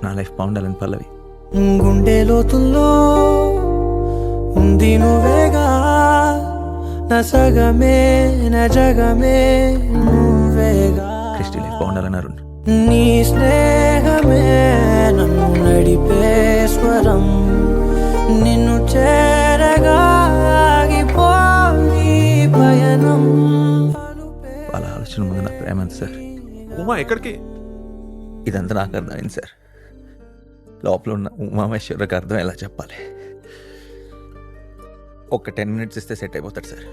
నా లైఫ్ బాగుండాలని పల్లవి. గుండె లోతుల్లో ఉంది నువ్వేగా, నా సగమే నా జగమే నువ్వేగా. క్రిస్టి లైఫ్ బాగుండాలని అరుణ్. నీ స్నేహమే నన్ను నడిపే స్వరం, నిన్ను చేరగా ఆగిపోయి పయనం. వాళ్ళ ఆలోచన ముందు నా ప్రేమ అంత సార్. ఉమా ఎక్కడికి? ఇదంతా నాకు అర్థమైంది సార్. లోపల ఉన్న ఉమామేశ్వరికి అర్థం ఎలా చెప్పాలి? ఒక 10 minutes ఇస్తే సెట్ అయిపోతాడు సార్.